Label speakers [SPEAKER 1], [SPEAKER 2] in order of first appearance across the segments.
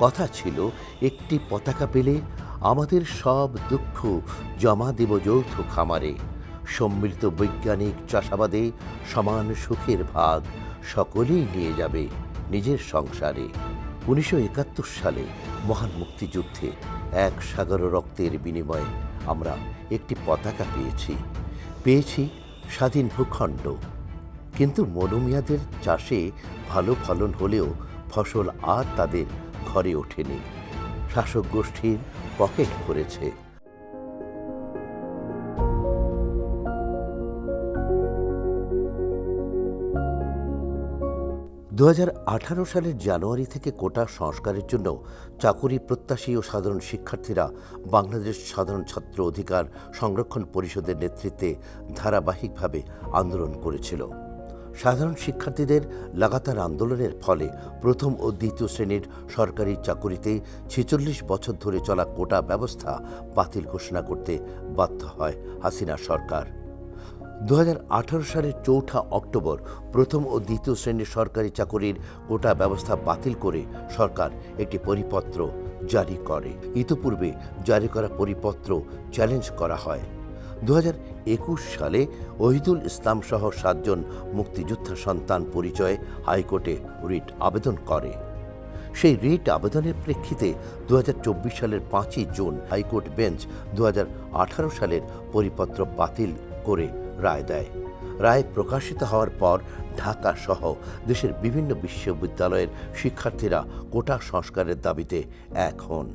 [SPEAKER 1] কথা ছিল একটি পতাকা পেলে আমাদের সব দুঃখ জমা দেব যৌথ খামারে। সম্মিলিত বৈজ্ঞানিক চাষাবাদে সমান সুখের ভাগ সকলেই নিয়ে যাবে নিজের সংসারে। 1971 সালে মহান মুক্তিযুদ্ধে এক সাগর রক্তের বিনিময়ে আমরা একটি পতাকা পেয়েছি স্বাধীন ভূখণ্ড। কিন্তু মনুমিয়াদের চাষে ভালো ফলন হলেও ফসল আর তাদের ঘরে ওঠেনি, শাসক গোষ্ঠীর পকেট ভরেছে। 2018 সালের জানুয়ারি থেকে কোটা সংস্কারের জন্য চাকুরি প্রত্যাশী ও সাধারণ শিক্ষার্থীরা বাংলাদেশ সাধারণ ছাত্র অধিকার সংরক্ষণ পরিষদের নেতৃত্বে ধারাবাহিকভাবে আন্দোলন করেছিল। সাধারণ শিক্ষার্থীদের লাগাতার আন্দোলনের ফলে প্রথম ও দ্বিতীয় শ্রেণীর সরকারি চাকুরিতে 46 বছর ধরে চলা কোটা ব্যবস্থা বাতিল ঘোষণা করতে বাধ্য হয় হাসিনা সরকার। 2018 সালের 4 অক্টোবর প্রথম ও দ্বিতীয় শ্রেণীর সরকারি চাকুরির কোটা ব্যবস্থা বাতিল করে সরকার একটি পরিপত্র জারি করে। ইতোপূর্বে জারি করা পরিপত্র চ্যালেঞ্জ করা হয়। 2021 সালে ওহিদুল ইসলাম সহ 7 জন মুক্তিযোদ্ধা সন্তান পরিচয়ে হাইকোর্টে রিট আবেদন করে। সেই রিট আবেদনের প্রেক্ষিতে 2024 সালের 5 জুন হাইকোর্ট বেঞ্চ 2018 সালের পরিপত্র বাতিল করে রায় দেয়। রায় প্রকাশিত হওয়ার পর ঢাকা সহ দেশের বিভিন্ন বিশ্ববিদ্যালয়ের শিক্ষার্থীরা কোটা সংস্কারের দাবিতে এক হন।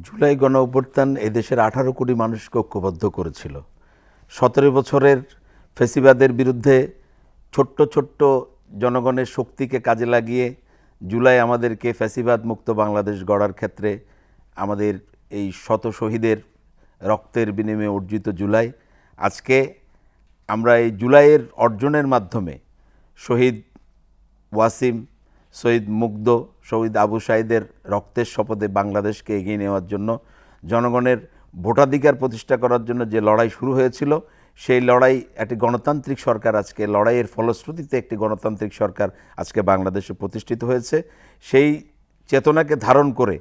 [SPEAKER 2] জুলাই গণ অভ্যুত্থান এদেশের 18 কোটি মানুষকে ঐক্যবদ্ধ করেছিল। 17 বছরের ফ্যাসিবাদের বিরুদ্ধে ছোট্ট ছোট্ট জনগণের শক্তিকে কাজে লাগিয়ে জুলাই আমাদেরকে ফ্যাসিবাদ মুক্ত বাংলাদেশ গড়ার ক্ষেত্রে আমাদের এই শত শহীদের রক্তের বিনিময়ে অর্জিত জুলাই, আজকে আমরা এই জুলাইয়ের অর্জনের মাধ্যমে শহীদ ওয়াসিম, শহীদ মুগ্ধ, শহীদ আবু সাঈদের রক্তের শপথে বাংলাদেশকে এগিয়ে নেওয়ার জন্য, জনগণের ভোটাধিকার প্রতিষ্ঠা করার জন্য যে লড়াই শুরু হয়েছিল, সেই লড়াই একটি গণতান্ত্রিক সরকার, আজকে লড়াইয়ের ফলশ্রুতিতে একটি গণতান্ত্রিক সরকার আজকে বাংলাদেশে প্রতিষ্ঠিত হয়েছে। সেই চেতনাকে ধারণ করে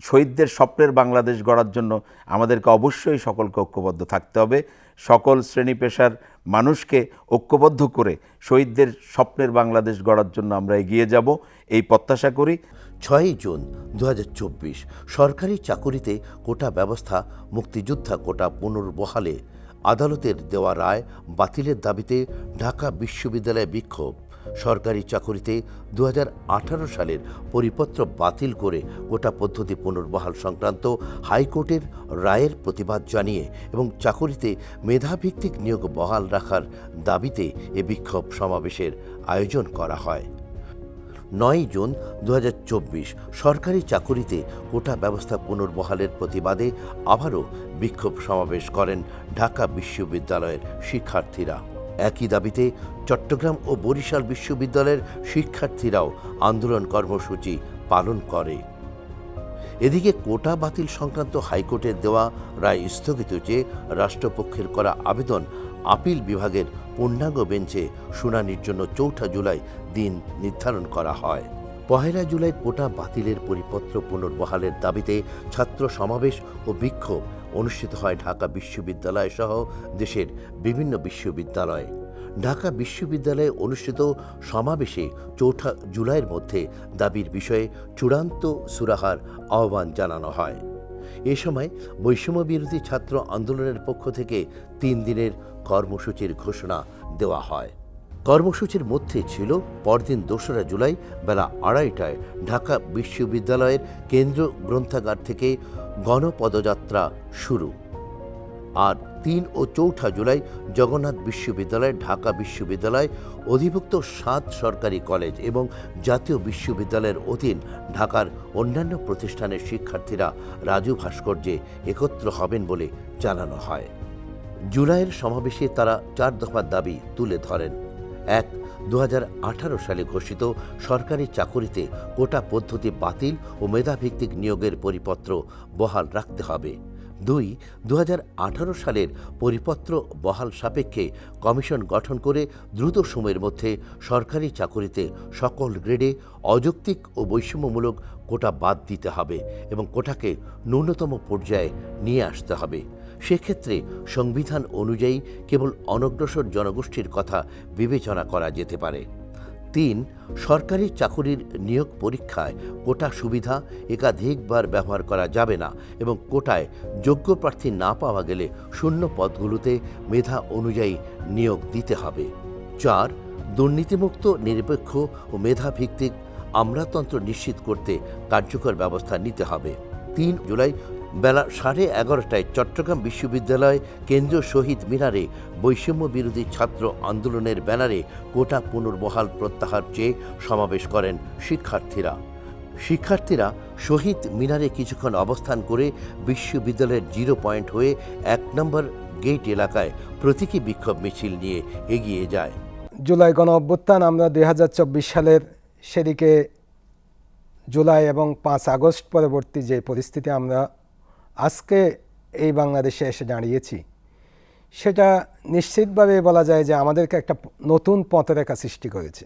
[SPEAKER 2] শহীদদের স্বপ্নের বাংলাদেশ গড়ার জন্য আমাদেরকে অবশ্যই সকলকে ঐক্যবদ্ধ থাকতে হবে। সকল শ্রেণী পেশার মানুষকে ঐক্যবদ্ধ করে শহীদদের স্বপ্নের বাংলাদেশ গড়ার জন্য আমরা এগিয়ে যাব, এই প্রত্যাশা করি।
[SPEAKER 1] 6 জুন 2024 সরকারি চাকুরিতে কোটা ব্যবস্থা মুক্তিযোদ্ধা কোটা পুনর্বহালে আদালতের দেওয়া রায় বাতিলের দাবিতে ঢাকা বিশ্ববিদ্যালয়ে বিক্ষোভ। সরকারি চাকুরিতে 2018 সালের পরিপত্র বাতিল করে কোটা পদ্ধতি পুনর্বহাল সংক্রান্ত হাইকোর্টের রায়ের প্রতিবাদ জানিয়ে এবং চাকুরিতে মেধাভিত্তিক নিয়োগ বহাল রাখার দাবিতে এ বিক্ষোভ সমাবেশের আয়োজন করা হয়। 9 জুন 2024 সরকারি চাকুরিতে কোটা ব্যবস্থা পুনর্বহালের প্রতিবাদে আবারও বিক্ষোভ সমাবেশ করেন ঢাকা বিশ্ববিদ্যালয়ের শিক্ষার্থীরা। একই দাবিতে চট্টগ্রাম ও বরিশাল বিশ্ববিদ্যালয়ের শিক্ষার্থীরাও আন্দোলন কর্মসূচি পালন করে। এদিকে কোটা বাতিল সংক্রান্ত হাইকোর্টের দেওয়া রায় স্থগিত চেয়ে রাষ্ট্রপক্ষের করা আবেদন আপিল বিভাগের পূর্ণাঙ্গ বেঞ্চে শুনানির জন্য 4 জুলাই দিন নির্ধারণ করা হয়। 1 জুলাই কোটা বাতিলের পরিপত্র পুনর্বহালের দাবিতে ছাত্র সমাবেশ ও বিক্ষোভ অনুষ্ঠিত হয় ঢাকা বিশ্ববিদ্যালয় সহ দেশের বিভিন্ন বিশ্ববিদ্যালয়ে। ঢাকা বিশ্ববিদ্যালয়ে অনুষ্ঠিত সমাবেশে 4 জুলাইয়ের মধ্যে দাবির বিষয়ে চূড়ান্ত সুরাহার আহ্বান জানানো হয়। এ সময় বৈষম্য বিরোধী ছাত্র আন্দোলনের পক্ষ থেকে 3 দিনের কর্মসূচির ঘোষণা দেওয়া হয়। কর্মসূচির মধ্যে ছিল পরদিন 2 জুলাই বেলা 2:30টায় ঢাকা বিশ্ববিদ্যালয়ের কেন্দ্র গ্রন্থাগার থেকে গণপদযাত্রা শুরু, আর 3 ও 4 জুলাই জগন্নাথ বিশ্ববিদ্যালয়, ঢাকা বিশ্ববিদ্যালয়, অধিভুক্ত 7 সরকারি কলেজ এবং জাতীয় বিশ্ববিদ্যালয়ের অধীন ঢাকার অন্যান্য প্রতিষ্ঠানের শিক্ষার্থীরা রাজু ভাস্কর্যে একত্র হবেন বলে জানানো হয়। জুলাইয়ের সমাবেশে তারা 4 দফা দাবি তুলে ধরেন। 1. 2018 সালে ঘোষিত সরকারি চাকুরিতে কোটা পদ্ধতি বাতিল ও মেধাভিত্তিক নিয়োগের পরিপত্র বহাল রাখতে হবে। 2. 2018 সালের পরিপত্র বহাল সাপেক্ষে কমিশন গঠন করে দ্রুত সময়ের মধ্যে সরকারি চাকুরিতে সকল গ্রেডে অযৌক্তিক ও বৈষম্যমূলক কোটা বাদ দিতে হবে এবং কোটাকে ন্যূনতম পর্যায়ে নিয়ে আসতে হবে। সেক্ষেত্রে সংবিধান অনুযায়ী কেবল অনগ্রসর জনগোষ্ঠীর কথা বিবেচনা করা যেতে পারে। 3. সরকারি চাকুরির নিয়োগ পরীক্ষায় কোটা সুবিধা একাধিকবার ব্যবহার করা যাবে না এবং কোটায় যোগ্য প্রার্থী না পাওয়া গেলে শূন্য পদগুলোতে মেধা অনুযায়ী নিয়োগ দিতে হবে। 4. দুর্নীতিমুক্ত, নিরপেক্ষ ও মেধাভিত্তিক আমলাতন্ত্র নিশ্চিত করতে কার্যকর ব্যবস্থা নিতে হবে। 3 জুলাই বেলা 11:30টায় চট্টগ্রাম বিশ্ববিদ্যালয় কেন্দ্রীয় শহীদ মিনারে বৈষম্য বিরোধী ছাত্র আন্দোলনের ব্যানারে কোটা পুনর্বহাল প্রত্যাহার চেয়ে সমাবেশ করেন শিক্ষার্থীরা শহীদ মিনারে কিছুক্ষণ অবস্থান করে বিশ্ববিদ্যালয়ের 0 পয়েন্ট হয়ে 1 নম্বর গেট এলাকায় প্রতীকী বিক্ষোভ মিছিল নিয়ে এগিয়ে যায়।
[SPEAKER 3] জুলাই গণ অভ্যুত্থান আমরা 2024 সালের সেদিকে জুলাই এবং 5 আগস্ট পরবর্তী যে পরিস্থিতি আমরা আজকে এই বাংলাদেশে এসে দাঁড়িয়েছি, সেটা নিশ্চিতভাবে বলা যায় যে আমাদেরকে একটা নতুন পথরেখা সৃষ্টি করেছে।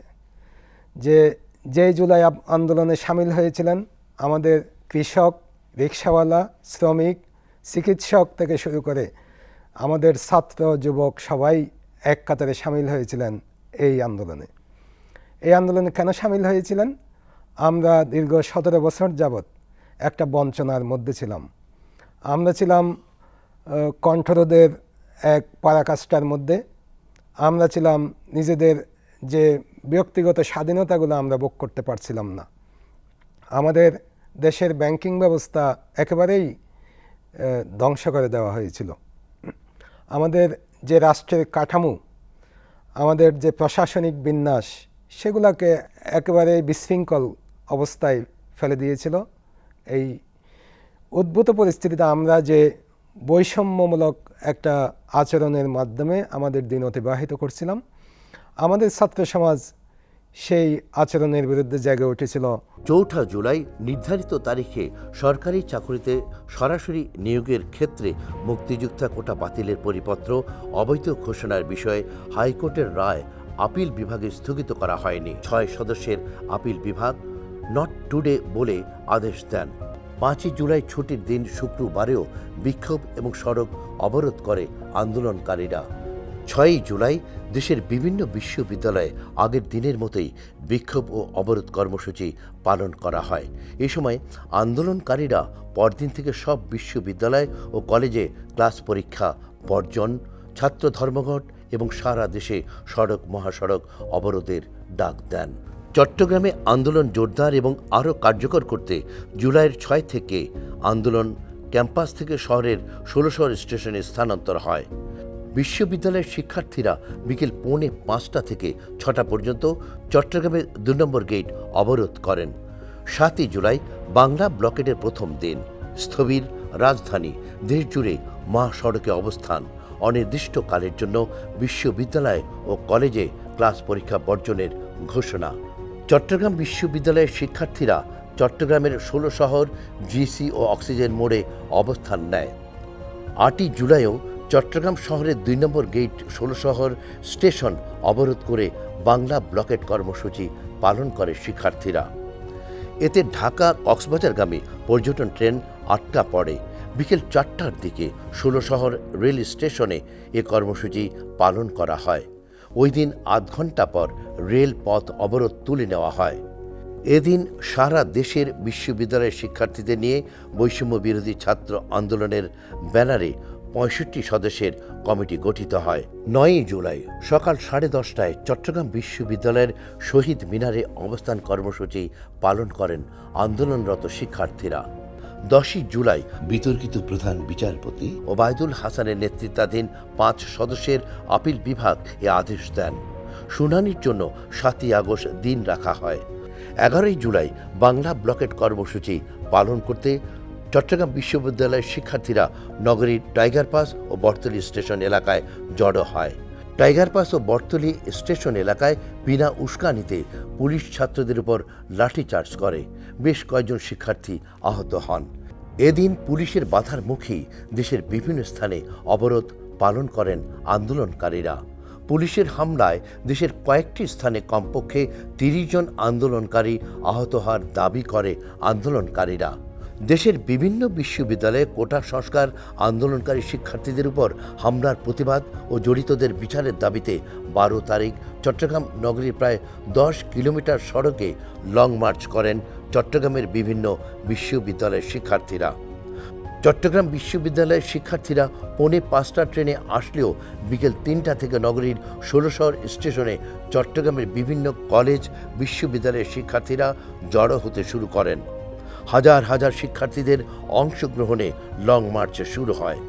[SPEAKER 3] যে জুলাই আন্দোলনে সামিল হয়েছিলেন আমাদের কৃষক, রিকশাওয়ালা, শ্রমিক, চিকিৎসক থেকে শুরু করে আমাদের ছাত্র, যুবক সবাই এক কাতারে সামিল হয়েছিলেন এই আন্দোলনে। এই আন্দোলনে কেন সামিল হয়েছিলেন? আমরা দীর্ঘ 17 বছর যাবৎ একটা বঞ্চনার মধ্যে ছিলাম। আমরা ছিলাম কণ্ঠরোধের এক পরাকাষ্ঠার মধ্যে। আমরা ছিলাম নিজেদের যে ব্যক্তিগত স্বাধীনতাগুলো আমরা ভোগ করতে পারছিলাম না। আমাদের দেশের ব্যাংকিং ব্যবস্থা একেবারেই ধ্বংস করে দেওয়া হয়েছিল। আমাদের যে রাষ্ট্রের কাঠামো, আমাদের যে প্রশাসনিক বিন্যাস, সেগুলোকে একেবারে বিশৃঙ্খল অবস্থায় ফেলে দিয়েছিল। এই উদ্ভূত পরিস্থিতিতে আমরা যে বৈষম্যমূলক একটা আচরণের মাধ্যমে আমাদের দিন অতিবাহিত করছিলাম, আমাদের ছাত্র সমাজ সেই আচরণের বিরুদ্ধে জেগে উঠেছিল।
[SPEAKER 1] 4 জুলাই নির্ধারিত তারিখে সরকারি চাকুরিতে সরাসরি নিয়োগের ক্ষেত্রে মুক্তিযোদ্ধা কোটা বাতিলের পরিপত্র অবৈধ ঘোষণার বিষয়ে হাইকোর্টের রায় আপিল বিভাগে স্থগিত করা হয়নি। 6 সদস্যের আপিল বিভাগ নট টুডে বলে আদেশ দেন। 5 জুলাই ছুটির দিন শুক্রবারেও বিক্ষোভ এবং সড়ক অবরোধ করে আন্দোলনকারীরা। 6 জুলাই দেশের বিভিন্ন বিশ্ববিদ্যালয়ে আগের দিনের মতোই বিক্ষোভ ও অবরোধ কর্মসূচি পালন করা হয়। এ সময় আন্দোলনকারীরা পরদিন থেকে সব বিশ্ববিদ্যালয় ও কলেজে ক্লাস পরীক্ষা বর্জন, ছাত্র ধর্মঘট এবং সারা দেশে সড়ক মহাসড়ক অবরোধের ডাক দেন। চট্টগ্রামে আন্দোলন জোরদার এবং আরও কার্যকর করতে জুলাইয়ের 6 থেকে আন্দোলন ক্যাম্পাস থেকে শহরের 16 স্টেশনে স্থানান্তর হয়। বিশ্ববিদ্যালয়ের শিক্ষার্থীরা বিকেল 4:45 থেকে 6টা পর্যন্ত চট্টগ্রামের 2 নম্বর গেট অবরোধ করেন। 7 জুলাই বাংলা ব্লকেটের প্রথম দিন। স্থবির রাজধানী, দেশজুড়ে মহাসড়কে অবস্থান, অনির্দিষ্টকালের জন্য বিশ্ববিদ্যালয় ও কলেজে ক্লাস পরীক্ষা বর্জনের ঘোষণা। চট্টগ্রাম বিশ্ববিদ্যালয়ের শিক্ষার্থীরা চট্টগ্রামের 16 শহর, জিসি ও অক্সিজেন মোড়ে অবস্থান নেয়। 8 জুলাইও চট্টগ্রাম শহরের 2 নম্বর গেট 16 শহর স্টেশন অবরোধ করে বাংলা ব্লকেট কর্মসূচি পালন করে শিক্ষার্থীরা। এতে ঢাকা কক্সবাজারগামী পর্যটন ট্রেন আটকা পড়ে। বিকেল 4টার দিকে 16 শহর রেল স্টেশনে এ কর্মসূচি পালন করা হয়। ওই দিন আধ ঘণ্টা পর রেল পথ অবরোধ তুলে নেওয়া হয়। এদিন সারা দেশের বিশ্ববিদ্যালয়ের শিক্ষার্থীদের নিয়ে বৈষম্য বিরোধী ছাত্র আন্দোলনের ব্যানারে 65 সদস্যের কমিটি গঠিত হয়। 9 জুলাই সকাল 10:30টায় চট্টগ্রাম বিশ্ববিদ্যালয়ের শহীদ মিনারে অবস্থান কর্মসূচি পালন করেন আন্দোলনরত শিক্ষার্থীরা। 10 জুলাই বিতর্কিত প্রধান বিচারপতি ওবায়দুল হাসানের নেতৃত্বাধীন 5 সদস্যের আপিল বিভাগ এ আদেশ দেন। শুনানির জন্য 7 আগস্ট দিন রাখা হয়। 11 জুলাই বাংলা ব্লকেট কর্মসূচি পালন করতে চট্টগ্রাম বিশ্ববিদ্যালয়ের শিক্ষার্থীরা নগরীর টাইগার পাস ও বটতলী স্টেশন এলাকায় জড়ো হয়। টাইগার পাস ও বটতলী স্টেশন এলাকায় বিনা উস্কানিতে পুলিশ ছাত্রদের উপর লাঠিচার্জ করে। বেশ কয়েকজন শিক্ষার্থী আহত হন। এদিন পুলিশের বাধার মুখেই দেশের বিভিন্ন স্থানে অবরোধ পালন করেন আন্দোলনকারীরা। পুলিশের হামলায় দেশের কয়েকটি স্থানে কমপক্ষে ৩০ জন আন্দোলনকারী আহত হওয়ার দাবি করে আন্দোলনকারীরা। দেশের বিভিন্ন বিশ্ববিদ্যালয়ে কোটা সংস্কার আন্দোলনকারী শিক্ষার্থীদের উপর হামলার প্রতিবাদ ও জড়িতদের বিচারের দাবিতে ১২ তারিখ চট্টগ্রাম নগরীর প্রায় ১০ কিলোমিটার সড়কে লং মার্চ করেন চট্টগ্রামের বিভিন্ন বিশ্ববিদ্যালয়ের শিক্ষার্থীরা। চট্টগ্রাম বিশ্ববিদ্যালয়ের শিক্ষার্থীরা 4:45 ট্রেনে আসলেও বিকেল ৩টা থেকে নগরীর ষোলশহর স্টেশনে চট্টগ্রামের বিভিন্ন কলেজ বিশ্ববিদ্যালয়ের শিক্ষার্থীরা জড়ো হতে শুরু করেন। হাজার হাজার শিক্ষার্থীদের অংশগ্রহণে লং মার্চ শুরু হয়।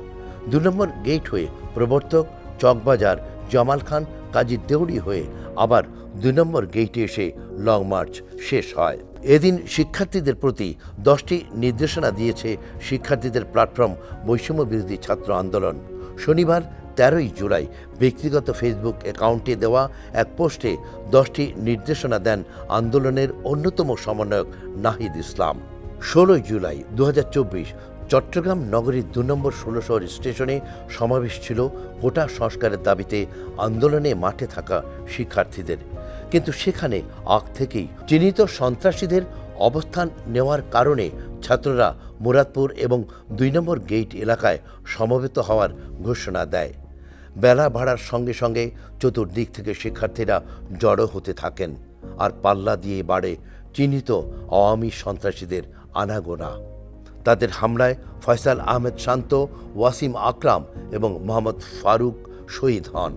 [SPEAKER 1] ২ নম্বর গেট হয়ে প্রবর্তক, চকবাজার, জামাল খান, কাজী দেউড়ি হয়ে আবার ২ নম্বর গেইটে এসে লং মার্চ শেষ হয়। এদিন শিক্ষার্থীদের প্রতি 10টি নির্দেশনা দিয়েছে শিক্ষার্থীদের প্ল্যাটফর্ম বৈষম্য বিরোধী ছাত্র আন্দোলন। শনিবার 13ই জুলাই ব্যক্তিগত ফেসবুক অ্যাকাউন্টে দেওয়া এক পোস্টে 10টি নির্দেশনা দেন আন্দোলনের অন্যতম সমন্বয়ক নাহিদ ইসলাম। 16 জুলাই 2024 চট্টগ্রাম নগরীর 2 নম্বর ষোলশহর স্টেশনে সমাবেশ ছিল কোটা সংস্কারের দাবিতে আন্দোলনে মাঠে থাকা শিক্ষার্থীদের। কিন্তু সেখানে আগ থেকেই চিহ্নিত সন্ত্রাসীদের অবস্থান নেওয়ার কারণে ছাত্ররা মুরাদপুর এবং 2 নম্বর গেইট এলাকায় সমবেত হওয়ার ঘোষণা দেয়। বেলা বাড়ার সঙ্গে সঙ্গে চতুর্দিক থেকে শিক্ষার্থীরা জড়ো হতে থাকেন, আর পাল্লা দিয়ে বাড়ে চিহ্নিত আওয়ামী সন্ত্রাসীদের আনাগোনা। তাদের হামলায় ফয়সাল আহমেদ শান্ত, ওয়াসিম আকরাম এবং মোহাম্মদ ফারুক শহীদ হন।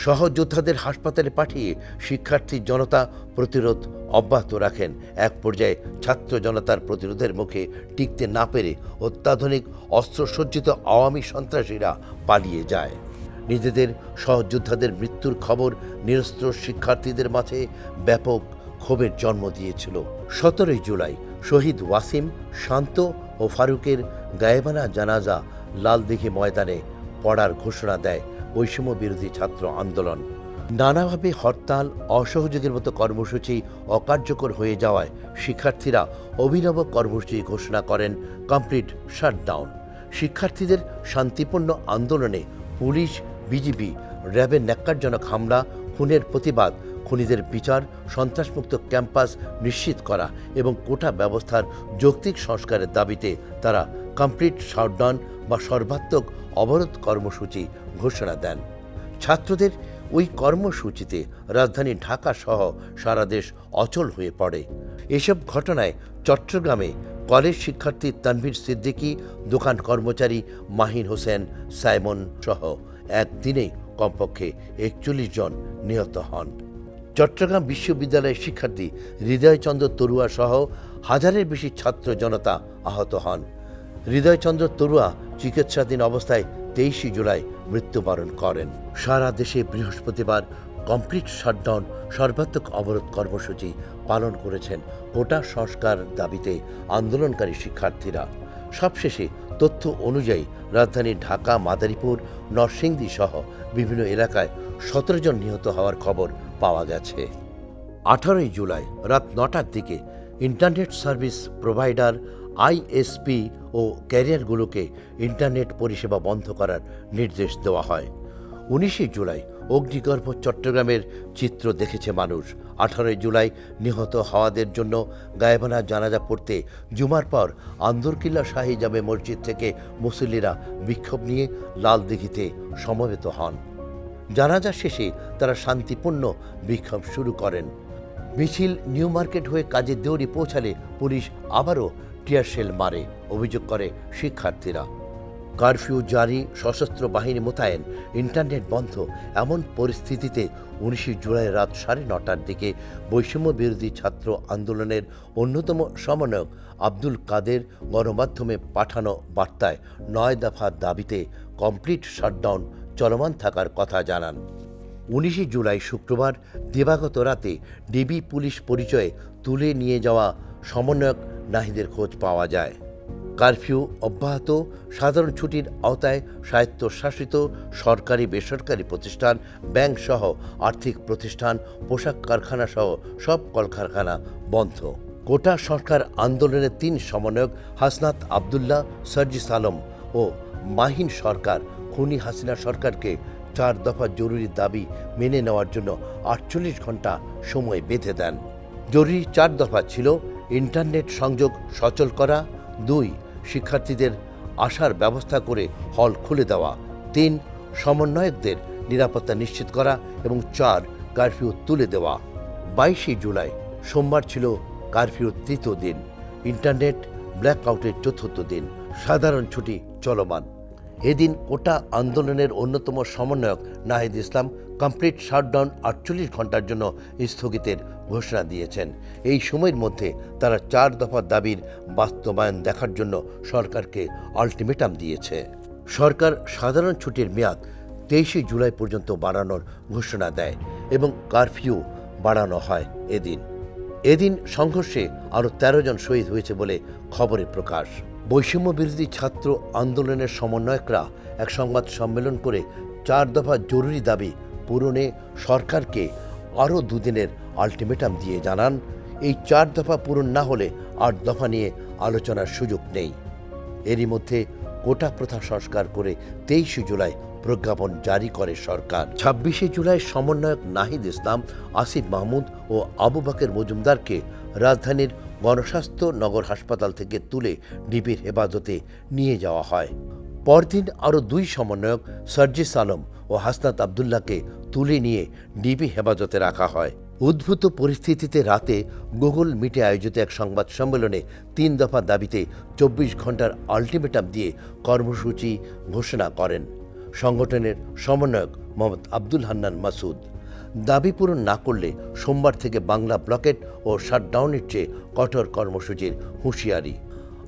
[SPEAKER 1] সহযোদ্ধাদের হাসপাতালে পাঠিয়ে শিক্ষার্থী জনতা প্রতিরোধ অব্যাহত রাখেন। এক পর্যায়ে ছাত্র জনতার প্রতিরোধের মুখে টিকতে না পেরে অত্যাধুনিক অস্ত্রসজ্জিত আওয়ামী সন্ত্রাসীরা পালিয়ে যায়। নিজেদের সহযোদ্ধাদের মৃত্যুর খবর নিরস্ত্র শিক্ষার্থীদের মাঝে ব্যাপক ক্ষোভের জন্ম দিয়েছিল। 17 জুলাই শহীদ ওয়াসিম, শান্ত ও ফারুকের গায়েবানা জানাজা লালদিঘি ময়দানে পড়ার ঘোষণা দেয় বৈষম্য বিরোধী ছাত্র আন্দোলন। নানাভাবে হরতাল, অসহযোগের মতো কর্মসূচি অকার্যকর হয়ে যাওয়ায় শিক্ষার্থীরা অভিনব কর্মসূচি ঘোষণা করেন কমপ্লিট শাটডাউন। শিক্ষার্থীদের শান্তিপূর্ণ আন্দোলনে পুলিশ, বিজিবি, র্যাবের ন্যাক্কারজনক হামলা, খুনের প্রতিবাদ, খুনিদের বিচার, সন্ত্রাসমুক্ত ক্যাম্পাস নিশ্চিত করা এবং কোটা ব্যবস্থার যৌক্তিক সংস্কারের দাবিতে তারা কমপ্লিট শাটডাউন বা সর্বাত্মক অবরোধ কর্মসূচি ঘোষণা দেন। ছাত্রদের ওই কর্মসূচিতে রাজধানী ঢাকা সহ সারা দেশ অচল হয়ে পড়ে। এসব ঘটনায় চট্টগ্রামে কলেজ শিক্ষার্থী তানভীর সিদ্দিকী, দোকান কর্মচারী মাহিন হোসেন, সাইমন সহ একদিনেই কমপক্ষে 41 জন নিহত হন। চট্টগ্রাম বিশ্ববিদ্যালয়ের শিক্ষার্থী হৃদয়চন্দ্র তরুয়া সহ হাজারের বেশি ছাত্র জনতা আহত হন। হৃদয়চন্দ্র তরুয়া চিকিৎসাধীন অবস্থায় 23 জুলাই মৃত্যুবরণ করেন। সারা দেশে বৃহস্পতিবার কমপ্লিট শাটডাউন সর্বাত্মক অবরোধ কর্মসূচি পালন করেছেন কোটা সংস্কার দাবিতে আন্দোলনকারী শিক্ষার্থীরা। সবশেষে তথ্য অনুযায়ী রাজধানী ঢাকা, মাদারীপুর, নরসিংদী সহ বিভিন্ন এলাকায় 17 জন নিহত হওয়ার খবর পাওয়া গেছে। 18 জুলাই রাত 9টার দিকে ইন্টারনেট সার্ভিস প্রোভাইডার, আইএসপি ও ক্যারিয়ারগুলোকে ইন্টারনেট পরিষেবা বন্ধ করার নির্দেশ দেওয়া হয়। 19 জুলাই অগ্নিগর্ভ চট্টগ্রামের চিত্র দেখেছে মানুষ। 18 জুলাই নিহত হওয়াদের জন্য গায়েবানা জানাজা পড়তে জুমার পর আন্দরকিল্লা শাহী জামে মসজিদ থেকে মুসল্লিরা বিক্ষোভ নিয়ে লালদিঘিতে সমবেত হন। জানাজা শেষে তারা শান্তিপূর্ণ বিক্ষোভ শুরু করেন। মিছিল নিউ মার্কেট হয়ে কাজী দেউড়ি পৌঁছালে পুলিশ আবারও টিয়ারশেল মারে, অভিযোগ করে শিক্ষার্থীরা। কারফিউ জারি, সশস্ত্র বাহিনী মোতায়েন, ইন্টারনেট বন্ধ, এমন পরিস্থিতিতে 19 জুলাই রাত 9:30টার দিকে বৈষম্য বিরোধী ছাত্র আন্দোলনের অন্যতম সমন্বয়ক আব্দুল কাদের গণমাধ্যমে পাঠানো বার্তায় 9 দফা দাবিতে কমপ্লিট শাটডাউন চলমান থাকার কথা জানান। 19 জুলাই শুক্রবার দিবাগত রাতে ডিবি পুলিশ পরিচয়ে তুলে নিয়ে যাওয়া সমন্বয়ক নাহিদের খোঁজ পাওয়া যায়। কারফিউ অব্যাহত, সাধারণ ছুটির আওতায় স্বায়ত্তশাসিত সরকারি বেসরকারি প্রতিষ্ঠান, ব্যাংক সহ আর্থিক প্রতিষ্ঠান, পোশাক কারখানা সহ সব কলকারখানা বন্ধ। কোটা সংস্কার আন্দোলনের ৩ সমন্বয়ক হাসনাত আবদুল্লাহ, সার্জিস আলম ও মাহিন সরকার খুনি হাসিনা সরকারকে 4 দফা জরুরি দাবি মেনে নেওয়ার জন্য 48 ঘন্টা সময় বেঁধে দেন। জরুরি 4 দফা ছিল: ইন্টারনেট সংযোগ সচল করা, 2 শিক্ষার্থীদের আসার ব্যবস্থা করে হল খুলে দেওয়া, 3 সমন্বয়কদের নিরাপত্তা নিশ্চিত করা এবং 4 কারফিউ তুলে দেওয়া। 22শে জুলাই সোমবার ছিল কারফিউর 3য় দিন, ইন্টারনেট ব্ল্যাকআউটের 4র্থ দিন, সাধারণ ছুটি চলমান। এদিন কোটা আন্দোলনের অন্যতম সমন্বয়ক নাহিদ ইসলাম কমপ্লিট শাটডাউন 48 ঘন্টার জন্য স্থগিতের ঘোষণা দিয়েছেন। এই সময়ের মধ্যে তারা 4 দফা দাবির বাস্তবায়ন দেখার জন্য সরকারকে আলটিমেটাম দিয়েছে। সরকার সাধারণ ছুটির মেয়াদ 23শে জুলাই পর্যন্ত বাড়ানোর ঘোষণা দেয় এবং কারফিউ বাড়ানো হয়। এদিন সংঘর্ষে আরও 13 জন শহীদ হয়েছে বলে খবরে প্রকাশ। বৈষম্য বিরোধী ছাত্র আন্দোলনের সমন্বয়করা এক সংবাদ সম্মেলন করে 4 দফা জরুরি দাবি পূরণে সরকারকে আরও 2 দিনের আলটিমেটাম দিয়ে জানান, এই 4 দফা পূরণ না হলে 8 দফা নিয়ে আলোচনার সুযোগ নেই। এরই মধ্যে কোটা প্রথা সংস্কার করে 23শে জুলাই প্রজ্ঞাপন জারি করে সরকার। 26শে জুলাই সমন্বয়ক নাহিদ ইসলাম, আসিফ মাহমুদ ও আবু বকর মজুমদারকে রাজধানীর গণস্বাস্থ্য নগর হাসপাতাল থেকে তুলে ডিবির হেফাজতে নিয়ে যাওয়া হয়। পরদিন আরও 2 সমন্বয়ক সার্জিস আলম ও হাসনাত আবদুল্লাহকে তুলে নিয়ে ডিবি হেফাজতে রাখা হয়। উদ্ভূত পরিস্থিতিতে রাতে গুগল মিটে আয়োজিত এক সংবাদ সম্মেলনে 3 দফা দাবিতে 24 ঘন্টার আলটিমেটাম দিয়ে কর্মসূচি ঘোষণা করেন সংগঠনের সমন্বয়ক মোহাম্মদ আব্দুল হান্নান মাসুদ। দাবি পূরণ না করলে সোমবার থেকে বাংলা ব্লকেট ও শাটডাউনের চেয়ে কঠোর কর্মসূচির হুঁশিয়ারি।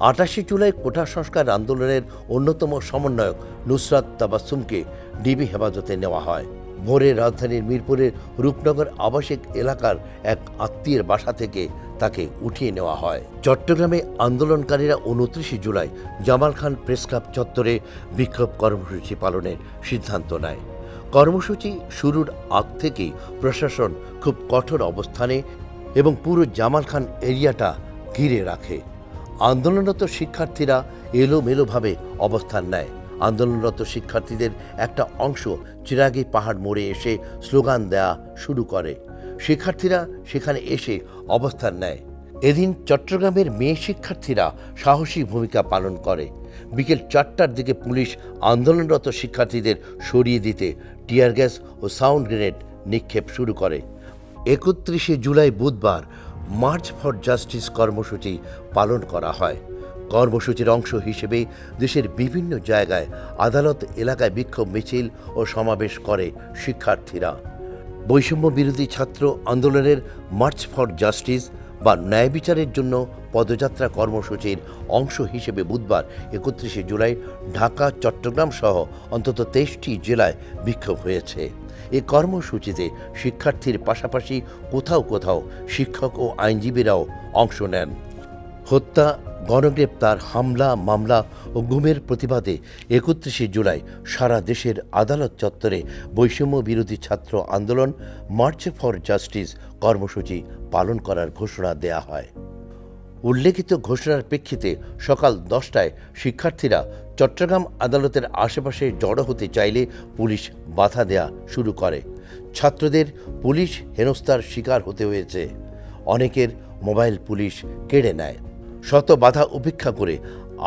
[SPEAKER 1] 28শে জুলাই কোটা সংস্কার আন্দোলনের অন্যতম সমন্বয়ক নুসরাত তাবাসসুমকে ডিবি হেফাজতে নেওয়া হয়। ভোরে রাজধানীর মিরপুরের রূপনগর আবাসিক এলাকার এক আত্মীয়ের বাসা থেকে তাকে উঠিয়ে নেওয়া হয়। চট্টগ্রামে আন্দোলনকারীরা 29শে জুলাই জামাল খান প্রেস ক্লাব চত্বরে বিক্ষোভ কর্মসূচি পালনের সিদ্ধান্ত নেয়। কর্মসূচি শুরুর আগ থেকেই প্রশাসন খুব কঠোর অবস্থানে এবং পুরো জামাল খান এরিয়াটা ঘিরে রাখে। আন্দোলনরত শিক্ষার্থীরা এলোমেলোভাবে অবস্থান নেয়। আন্দোলনরত শিক্ষার্থীদের একটা অংশ চিরাগি পাহাড় মোড়ে এসে স্লোগান দেয়া শুরু করে। শিক্ষার্থীরা সেখানে এসে অবস্থান নেয়। এদিন চট্টগ্রামের মেয়ে শিক্ষার্থীরা সাহসী ভূমিকা পালন করে। বিকেল 4টার দিকে পুলিশ আন্দোলনরত শিক্ষার্থীদের সরিয়ে দিতে টিয়ার গ্যাস ও সাউন্ড গ্রেনেড নিক্ষেপ শুরু করে। 31শে জুলাই বুধবার মার্চ ফর জাস্টিস কর্মসূচি পালন করা হয়। কর্মসূচির অংশ হিসেবে দেশের বিভিন্ন জায়গায় আদালত এলাকায় বিক্ষোভ মিছিল ও সমাবেশ করে শিক্ষার্থীরা। বৈষম্য বিরোধী ছাত্র আন্দোলনের মার্চ ফর জাস্টিস বা ন্যায় বিচারের জন্য পদযাত্রা কর্মসূচির অংশ হিসেবে বুধবার 31শে জুলাই ঢাকা, চট্টগ্রাম সহ অন্তত 23টি জেলায় বিক্ষোভ হয়েছে। এ কর্মসূচিতে শিক্ষার্থীর পাশাপাশি কোথাও কোথাও শিক্ষক ও আইনজীবীরাও অংশ নেন। হত্যা, গণগ্রেপ্তার, হামলা, মামলা ও গুমের প্রতিবাদে 31শে জুলাই সারা দেশের আদালত চত্বরে বৈষম্য বিরোধী ছাত্র আন্দোলন মার্চ ফর জাস্টিস কর্মসূচি পালন করার ঘোষণা দেয়া হয়। উল্লেখিত ঘোষণার প্রেক্ষিতে সকাল 10টায় শিক্ষার্থীরা চট্টগ্রাম আদালতের আশেপাশে জড়ো হতে চাইলে পুলিশ বাধা দেয়া শুরু করে। ছাত্রদের পুলিশ হেনস্থার শিকার হতে হয়েছে। অনেকের মোবাইল পুলিশ কেড়ে নেয়। শত বাধা উপেক্ষা করে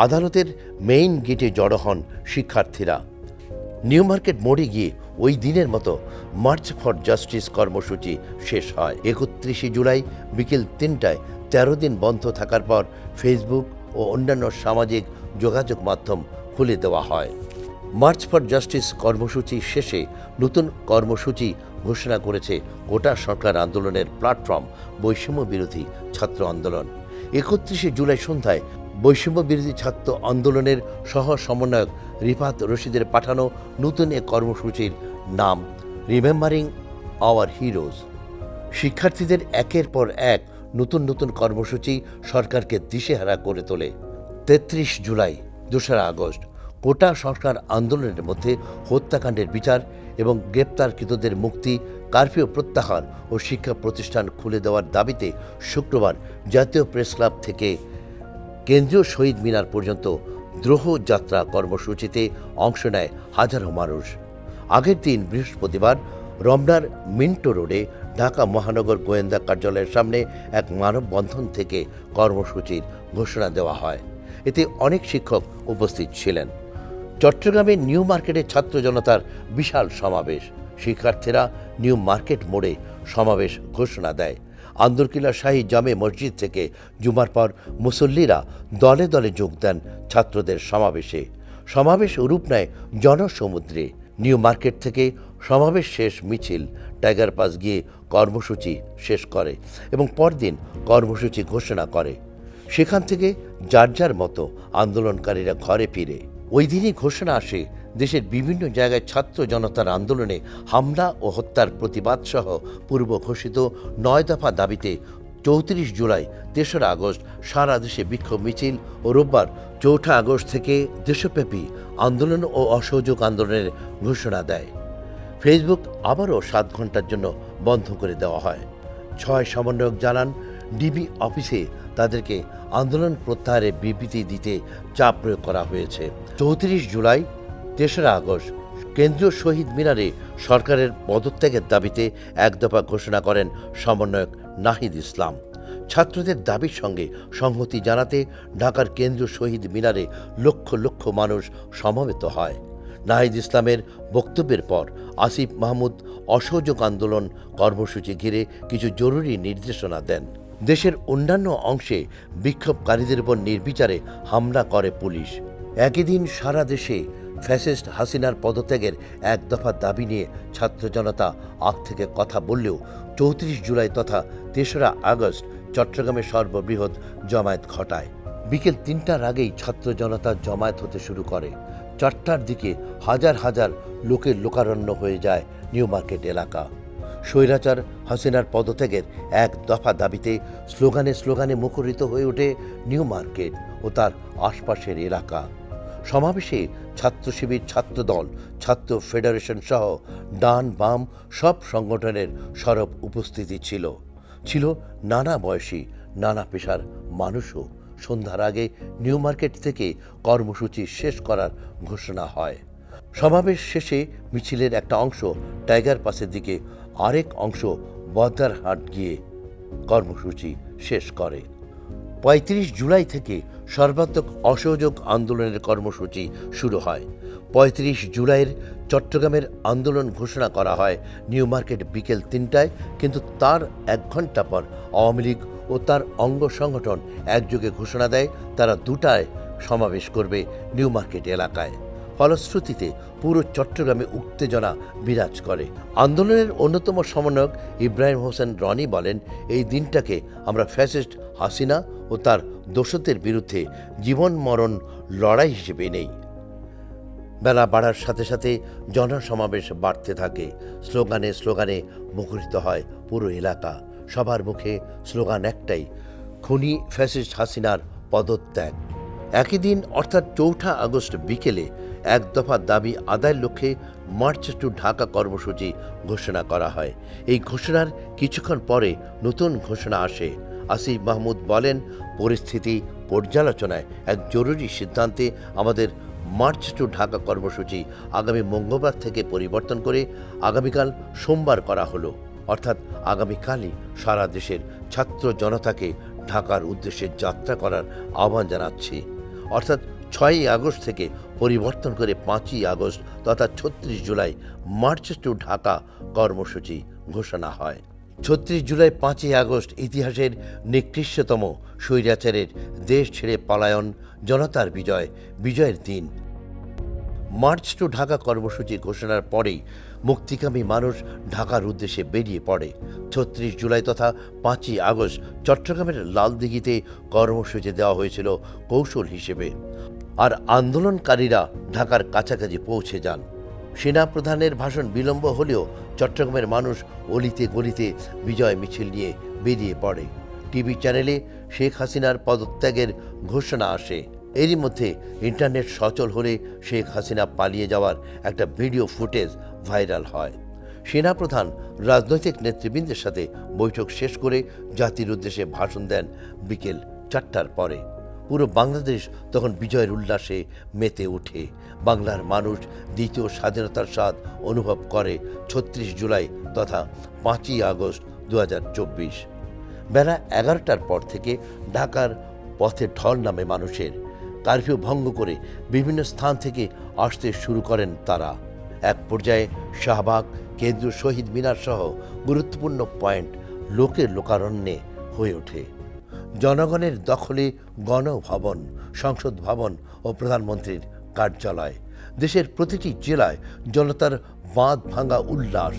[SPEAKER 1] আদালতের মেইন গেটে জড়ো হন শিক্ষার্থীরা। নিউ মার্কেট মোড়ে গিয়ে ওই দিনের মতো মার্চ ফর জাস্টিস কর্মসূচি শেষ হয়। 31শে জুলাই বিকেল 3টায় 13 দিন বন্ধ থাকার পর ফেসবুক ও অন্যান্য সামাজিক যোগাযোগ মাধ্যম খুলে দেওয়া হয়। মার্চ ফর জাস্টিস কর্মসূচি শেষে নতুন কর্মসূচি ঘোষণা করেছে কোটা সংস্কার আন্দোলনের প্ল্যাটফর্ম বৈষম্য বিরোধী ছাত্র আন্দোলন। 31শে জুলাই সন্ধ্যায় বৈষম্য বিরোধী ছাত্র আন্দোলনের সহ সমন্বয়ক রিফাত রশিদের পাঠানো নতুন এ কর্মসূচির নাম রিমেম্বারিং আওয়ার হিরোজ। শিক্ষার্থীদের একের পর এক নতুন নতুন কর্মসূচি সরকারকে দিশেহারা করে তোলে। 33 জুলাই, 2রা আগস্ট কোটা সংস্কার আন্দোলনের মধ্যে হত্যাকাণ্ডের বিচার এবং গ্রেপ্তারকৃতদের মুক্তি, কারফিউ প্রত্যাহার ও শিক্ষা প্রতিষ্ঠান খুলে দেওয়ার দাবিতে শুক্রবার জাতীয় প্রেস ক্লাব থেকে কেন্দ্রীয় শহীদ মিনার পর্যন্ত দ্রোহ যাত্রা কর্মসূচিতে অংশ নেয় হাজারো মানুষ। আগের দিন বৃহস্পতিবার রমনার মিন্টো রোডে ঢাকা মহানগর গোয়েন্দা কার্যালয়ের সামনে এক মানববন্ধন থেকে কর্মসূচির ঘোষণা দেওয়া হয়। এতে অনেক শিক্ষক উপস্থিত ছিলেন। চট্টগ্রামের নিউ মার্কেটে ছাত্র জনতার বিশাল সমাবেশ। শিক্ষার্থীরা নিউ মার্কেট মোড়ে সমাবেশ ঘোষণা দেয়। আন্দরকিল্লা শাহী জামে মসজিদ থেকে জুমার পর মুসল্লিরা দলে দলে যোগ দেন ছাত্রদের সমাবেশে। সমাবেশ রূপ নেয় জনসমুদ্রে। নিউ মার্কেট থেকে সমাবেশ শেষ মিছিল টাইগার পাস গিয়ে কর্মসূচি শেষ করে এবং পরদিন কর্মসূচি ঘোষণা করে। সেখান থেকে যার যার মতো আন্দোলনকারীরা ঘরে ফিরে। ওই দিনই ঘোষণা আসে দেশের বিভিন্ন জায়গায় ছাত্র জনতার আন্দোলনে হামলা ও হত্যার প্রতিবাদ সহ পূর্ব ঘোষিত ৯ দফা দাবিতে ৩৪ জুলাই, ৩রা আগস্ট সারা দেশে বিক্ষোভ মিছিল ও রোববার ৪ঠা আগস্ট থেকে দেশব্যাপী আন্দোলন ও অসহযোগ আন্দোলনের ঘোষণা দেয়। ফেসবুক আবারও ৭ ঘন্টার জন্য বন্ধ করে দেওয়া হয়। ৬ সমন্বয়ক জানান ডিবি অফিসে তাদেরকে আন্দোলন প্রত্যাহারের বিবৃতি দিতে চাপ প্রয়োগ করা হয়েছে। ৩৪ জুলাই, ৩রা আগস্ট কেন্দ্রীয় শহীদ মিনারে সরকারের পদত্যাগের দাবিতে এক দফা ঘোষণা করেন সমন্বয়ক নাহিদ ইসলাম। ছাত্রদের দাবির সঙ্গে সংহতি জানাতে ঢাকার কেন্দ্রীয় শহীদ মিনারে লক্ষ লক্ষ মানুষ সমবেত হয়। নাহিদ ইসলামের বক্তব্যের পর আসিফ মাহমুদ অসহযোগ আন্দোলন কর্মসূচি ঘিরে কিছু জরুরি নির্দেশনা দেন। দেশের অন্যান্য অংশে বিক্ষোভকারীদের উপর নির্বিচারে হামলা করে পুলিশ। একই দিন সারা দেশে ফ্যাসিস্ট হাসিনার পদত্যাগের এক দফা দাবি নিয়ে ছাত্র জনতা আগ থেকে কথা বললেও ৩৪ জুলাই তথা ৩রা আগস্ট চট্টগ্রামে সর্ববৃহৎ জমায়েত ঘটায়। বিকেল ৩টার আগেই ছাত্র জনতা জমায়েত হতে শুরু করে। ৪টার দিকে হাজার হাজার লোকের লোকারণ্য হয়ে যায় নিউ মার্কেট এলাকা। স্বৈরাচার হাসিনার পদত্যাগের এক দফা দাবিতে স্লোগানে স্লোগানে মুখরিত হয়ে ওঠে নিউ মার্কেট ও তার আশপাশের এলাকা। সমাবেশে ছাত্র শিবির, ছাত্রদল, ছাত্র ফেডারেশন সহ ডান বাম সব সংগঠনের সরব উপস্থিতি ছিল। ছিল নানা বয়সী, নানা পেশার মানুষও। সন্ধ্যার আগে নিউ মার্কেট থেকে কর্মসূচি শেষ করার ঘোষণা হয়। সমাবেশ শেষে মিছিলের একটা অংশ টাইগার পাসের দিকে, আরেক অংশ বদ্দারহাট গিয়ে কর্মসূচি শেষ করে। ৩৫ জুলাই থেকে সর্বাত্মক অসহযোগ আন্দোলনের কর্মসূচি শুরু হয়। ৩৫ জুলাইয়ের চট্টগ্রামের আন্দোলন ঘোষণা করা হয় নিউ মার্কেট বিকেল ৩টায়, কিন্তু তার ১ ঘণ্টা পর আওয়ামী লীগ ও তার অঙ্গ সংগঠন একযোগে ঘোষণা দেয় তারা ২টায় সমাবেশ করবে নিউ মার্কেট এলাকায়। ফলশ্রুতিতে পুরো চট্টগ্রামে উত্তেজনা বিরাজ করে। আন্দোলনের অন্যতম সমন্বয়ক ইব্রাহিম হোসেন রনি বলেন, এই দিনটাকে আমরা ফ্যাসিস্ট হাসিনা ও তার দোষদের বিরুদ্ধে জীবন মরণ লড়াই হিসেবে নেই। বেলা বাড়ার সাথে সাথে জনসমাবেশ বাড়তে থাকে। স্লোগানে স্লোগানে মুখরিত হয় পুরো এলাকা। সবার মুখে স্লোগান একটাই, খুনি ফ্যাসিস্ট হাসিনার পদত্যাগ। একই দিন অর্থাৎ ৪ঠা আগস্ট বিকেলে এক দফা দাবি আদায়ের লক্ষ্যে মার্চ টু ঢাকা কর্মসূচি ঘোষণা করা হয়। এই ঘোষণার কিছুক্ষণ পরে নতুন ঘোষণা আসে। আসিফ মাহমুদ বলেন, পরিস্থিতি পর্যালোচনায় এক জরুরি সিদ্ধান্তে আমাদের মার্চ টু ঢাকা কর্মসূচি আগামী মঙ্গলবার থেকে পরিবর্তন করে আগামীকাল সোমবার করা হলো। অর্থাৎ আগামীকালই সারা দেশের ছাত্র জনতাকে ঢাকার উদ্দেশ্যে যাত্রা করার আহ্বান জানাচ্ছি। অর্থাৎ ৬ই আগস্ট থেকে পরিবর্তন করে ৫ই আগস্ট তথা ৩৬ জুলাই মার্চ টু ঢাকা কর্মসূচি ঘোষণা হয়। ৩৬ জুলাই ৫ই আগস্ট ইতিহাসের নিকৃষ্টতম স্বৈরাচারের দেশ ছেড়ে পলায়ন, জনতার বিজয়, বিজয়ের দিন। মার্চ টু ঢাকা কর্মসূচি ঘোষণার পরেই মুক্তিকামী মানুষ ঢাকার উদ্দেশ্যে বেরিয়ে পড়ে। ৩৬ জুলাই তথা 5ই আগস্ট চট্টগ্রামের লালদিঘিতে কর্মসূচি দেওয়া হয়েছিল কৌশল হিসেবে, আর আন্দোলনকারীরা ঢাকার কাছাকাছি পৌঁছে যান। সেনাপ্রধানের ভাষণ বিলম্ব হলেও চট্টগ্রামের মানুষ অলিতে গলিতে বিজয় মিছিল নিয়ে বেরিয়ে পড়ে। টিভি চ্যানেলে শেখ হাসিনার পদত্যাগের ঘোষণা আসে। এরই মধ্যে ইন্টারনেট সচল হলে শেখ হাসিনা পালিয়ে যাওয়ার একটা ভিডিও ফুটেজ ভাইরাল হয়। সেনাপ্রধান রাজনৈতিক নেতৃবৃন্দের সাথে বৈঠক শেষ করে জাতির উদ্দেশ্যে ভাষণ দেন বিকেল 4টার পরে। পুরো বাংলাদেশ তখন বিজয়ের উল্লাসে মেতে ওঠে। বাংলার মানুষ দ্বিতীয় স্বাধীনতার স্বাদ অনুভব করে ৩৬ জুলাই তথা 5ই আগস্ট 2024। বেলা 11টার পর থেকে ঢাকার পথে ঢল নামে মানুষের। কারফিউ ভঙ্গ করে বিভিন্ন স্থান থেকে আসতে শুরু করেন তারা। এক পর্যায়ে শাহবাগ, কেন্দ্রীয় শহীদ মিনার সহ গুরুত্বপূর্ণ পয়েন্ট লোকের লোকারণ্যে হয়ে ওঠে। জনগণের দখলে গণভবন, সংসদ ভবন ও প্রধানমন্ত্রীর কার্যালয়। দেশের প্রতিটি জেলায় জনতার বাঁধ ভাঙা উল্লাস।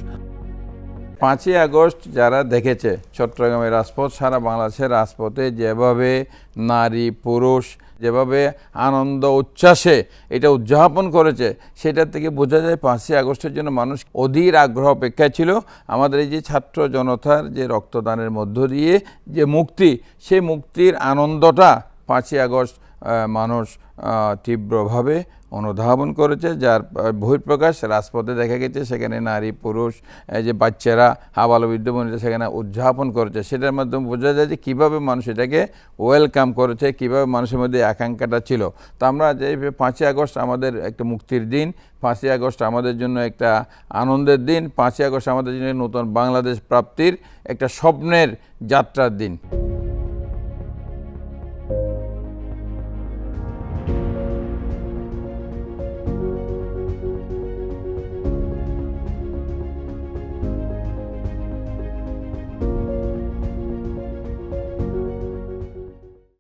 [SPEAKER 4] 5ই আগস্ট যারা দেখেছে চট্টগ্রামের রাজপথ, সারা বাংলাদেশের রাজপথে যেভাবে নারী পুরুষ যেভাবে আনন্দ উচ্ছ্বাসে এটা উদযাপন করেছে, সেটা থেকে বোঝা যায় 5ই আগস্টের জন্য মানুষ অধীর আগ্রহ অপেক্ষায় ছিল। আমাদের এই যে ছাত্র জনতার যে রক্তদানের মধ্য দিয়ে যে মুক্তি, সেই মুক্তির আনন্দটা 5ই আগস্ট মানুষ তীব্রভাবে অনুধাবন করেছে, যার বহিঃপ্রকাশ রাজপথে দেখা গেছে। সেখানে নারী পুরুষ যে বাচ্চারা আবালবৃদ্ধ বনিতা সেখানে উদযাপন করেছে। সেটার মাধ্যমে বোঝা যায় যে কীভাবে মানুষ এটাকে ওয়েলকাম করেছে, কীভাবে মানুষের মধ্যে আকাঙ্ক্ষাটা ছিল। তো আমরা যে 5ই আগস্ট আমাদের একটা মুক্তির দিন, 5ই আগস্ট আমাদের জন্য একটা আনন্দের দিন, 5ই আগস্ট আমাদের জন্য নতুন বাংলাদেশ প্রাপ্তির একটা স্বপ্নের যাত্রার দিন।